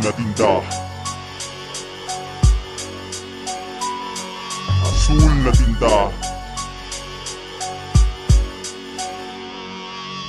na tinda, asul na tinda.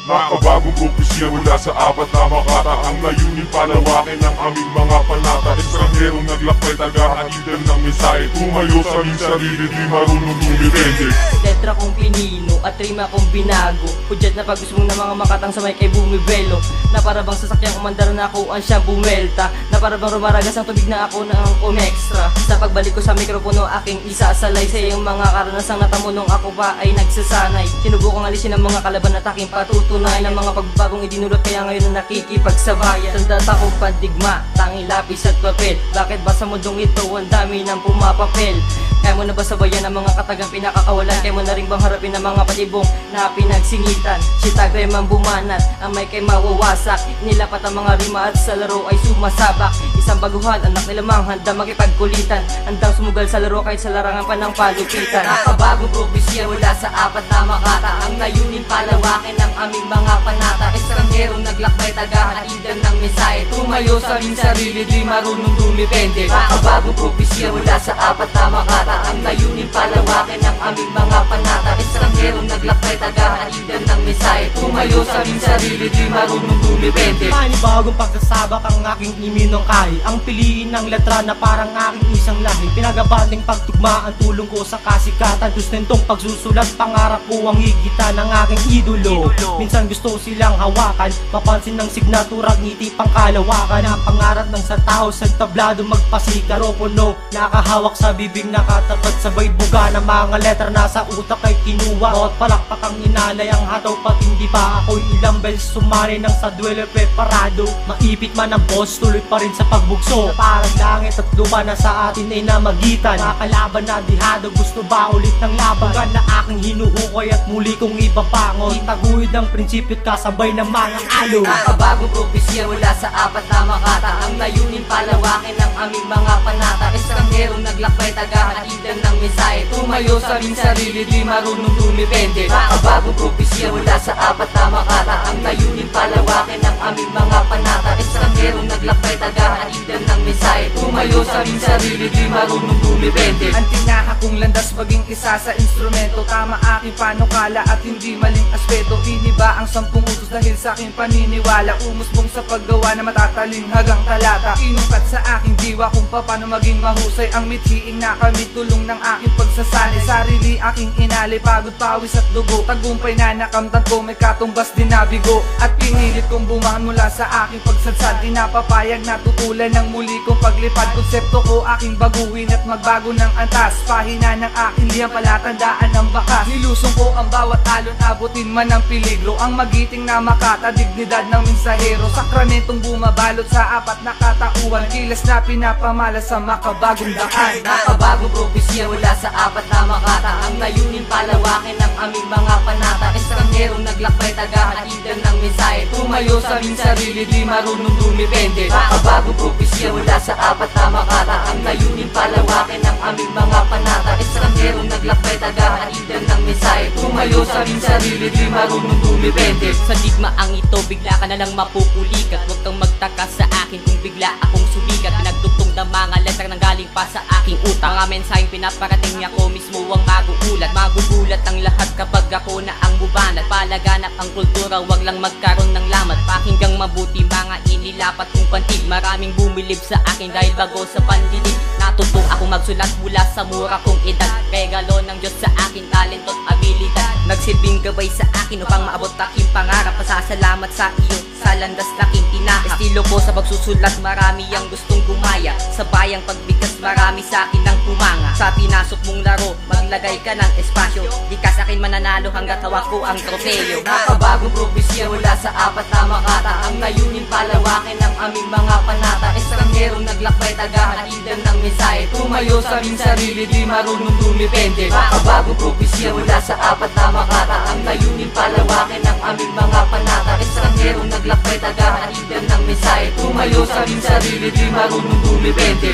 Nakabagong propesya mula sa apat na makata. Ang layunin palawakin ng aming mga panata. Estrangherong naglakbay, tagahatid ng mensahe. Tumayo sa aming sarili, di marunong dumipende. Letra kong pinino at rima kong binago. Pudyat na pag-usbong ng mga makatang sa may kay bumibelo. Na para bang sasakyang umandar na ako ang siyang bumelta. Na para bang rumaragas ang tubig na ako na ang kumextra. Sa pagbalik ko sa mikropono aking isasalay sa iyong mga karanasang natamo nung ako pa ay nagsasanay. Sinubukong alisin ang mga kalaban at aking patutunay ng mga pagbagong idinulot, kaya ngayon na nakikipagsabayan. Sandata kong pandigma, tanging lapis at papel. Bakit ba sa mundong ito ang dami ng pumapapel? Kaya mo na ba sabayan ang mga katagang pinakakawalan? Kaya mo na rin bang harapin ang mga patibong na pinagsingitan? Sitagre man bumanat, ang may kay mawawasak. Nilapat ang mga rima at sa laro ay sumasabak. Isang baguhan, anak nila mang handa makipagkulitan. Handang sumugal sa laro kahit sa larangan pa ng palupitan. Nakabagong propesya mula sa apat na makata. Ang layunin palawakin ng aming mga panata. Estrangherong naglakbay, tagahatidan ng mensahe. Tumayo sa aming sarili, di marunong dumipende. Nakabagong propesya mula sa apat na makata. Ang layunin palawakin ng aming mga panata. Estrangherong naglakbay, tagahatidan ng mensahe. Tumayo sa aming sarili, di marunong dumipende. Panibagong pagsasabak ang aking iminungkahi. Ang piliin ng letra na parang aking isang lahi. Pinagabanding pagtugma ang tulong ko sa kasikatan. Sustentong pagsusulat, pangarap ko ang higita ng aking idolo. Minsan gusto silang hawakan, mapansin ng signatura, ngiti pang kalawakan. Ang pangarap ng sa tao sa tablado magpasika. Ropono, nakahawak sa bibig, nakatapat sabay buga ng mga letra nasa utak ay kinuha. Bawat palakpak ang inalay, ang hataw patindi pa. Ako'y ilang beses sumari ng sa duelo preparado. Maipit man ang boss, tuloy pa rin sa pagbugso. Parang langit at lupa na sa atin ay namagitan. Nakakalaban na dihado, gusto ba ulit ng laban? Bukan na aking hinuhukay at muli kong ipapangon. Itaguyod ang prinsipyo't kasabay ng mga alo. Nakabagong propesya mula sa apat na makata. Ang layunin palawakin ng aming mga panata. Estrangherong naglakbay, tagahatidan ng mensahe. Tumayo sa aming sarili, di marunong dumipende. Nakabagong propesya mula sa apat na makata. Ang layunin palawakin ng aming mga panata. Estrangherong naglakbay, tagahatidan ng mensahe. Tumayo sa aming sarili, di marunong dumipende. Ang tinaha kong landas maging isa sa instrumento. Tama aking panukala at hindi maling aspeto. Iniba ang 10 utos dahil sa aking paniniwala. Umusbong sa paggawa na matatalim hanggang talata. Inukat sa aking diwa kung paano maging mahusay ang mithiing nakamit. Tulong ng aking pagsasanay, sarili aking inalay. Pagod, pawis at dugo, tagumpay na nakamtan ko. May katumbas din nabigo at pinilit kong bumangon mula sa aking pagsadsad. Di napapayag na tutulan ng muli kong paglipad. Konsepto ko aking baguhin at magbago ng antas. Pahina ng aking liyang palatandaan ng bakas. Nilusong ko ang bawat alon, abutin man ang peligro. Ang magiting na makata, dignidad ng mensahero. Sakramentong bumabalot sa apat na katauhan. Kilas na pinapamala sa makabagong daan. Nakabagong propesya mula sa apat na makata. Ang layunin palawakin ng aming mga panata. Estrangherong naglakbay, tagahatidan ng mensahe. Tumayo sa aming sarili, di marunong dumipende. Nakabagong propesya mula sa apat na makata. Ang layunin palawakin ng aming mga panata. Estrangherong naglakbay, tagahatidan ng mensahe. Tumayo sa aming sarili, di marunong dumipende. Sa digmaang ito, bigla ka na lang mapupulikat. Huwag kang magtaka sa akin kung bigla akong sumikat. Pinagdugtong ng mga letra nang galing pa sa aking utak. Mga mensaheng pinaparating ako mismo ang magugulat. Magugulat ang lahat kapag ako na ang bubanat. Palaganap ang kultura, wag lang magkaroon ng lamat. Pakinggang mabuti mga inilapat kong pantig. Maraming bumilib sa akin dahil bago sa pandinig. Natuto ako magsulat mula sa mura kong edad. Regalo ng Diyos sa akin, talento at abilidad. Nagsilbing gabay sa akin upang maabot aking pangarap. Pasasalamat sa iyo sa landas laking tinahak. Estilo ko sa pagsusulat, marami ang gustong gumaya. Sa bayang pagbigkas, marami sa akin ang pumanga. Sa pinasok mong laro, maglagay ka ng espasyo. Di ka sa akin mananalo hanggat hawak ko ang tropeyo. Nakabagong propesya mula sa apat na makata. Ang layunin palawakin ng aming mga panata. Estrangherong naglakbay, tagahatidan ng mensahe. Tumayo sa aming sarili, di marunong dumipende. Nakabagong propesya mula sa apat na makata. Ang layunin palawakin ng aming mga panata. Estrangherong naglakbay, tagahatidan ng mensahe. Tumayo sa aming sarili, di marunong dumipende.